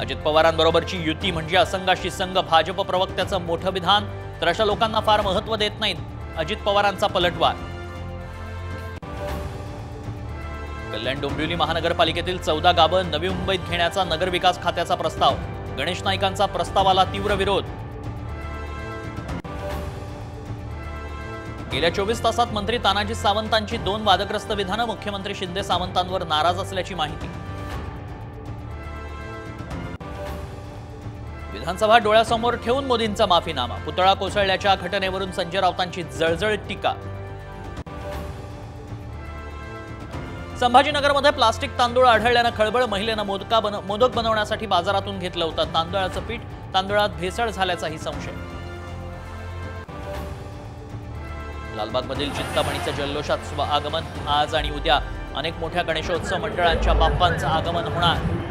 अजित पवारांबरोबरची युती म्हणजे असंघाशी संघ, भाजप प्रवक्त्याचं मोठं विधान. तर अशा लोकांना फार महत्त्व देत नाहीत, अजित पवारांचा पलटवार. कल्याण डोंबिवली महानगरपालिकेतील 14 गावं नवी मुंबईत घेण्याचा नगरविकास खात्याचा प्रस्ताव. गणेश नाईकांचा प्रस्तावाला तीव्र विरोध. गेल्या 24 तासात मंत्री तानाजी सावंतांची 2 वादग्रस्त विधानं. मुख्यमंत्री शिंदे सावंतांवर नाराज असल्याची माहिती. विधानसभा डोळ्यासमोर ठेवून मोदींचा माफीनामा. पुतळा कोसळल्याच्या घटनेवरून संजय राऊतांची जळजळीत टीका. संभाजीनगरमध्ये प्लास्टिक तांदूळ आढळल्यानं खळबळ. महिलेनं मोदक बनवण्यासाठी बाजारातून घेतलं होतं तांदळाचं पीठ. तांदळात भेसळ झाल्याचाही संशय. लालबागमधील चिंतामणीचं जल्लोषात आगमन. आज आणि उद्या अनेक मोठ्या गणेशोत्सव मंडळांच्या बाप्पांचं आगमन होणार.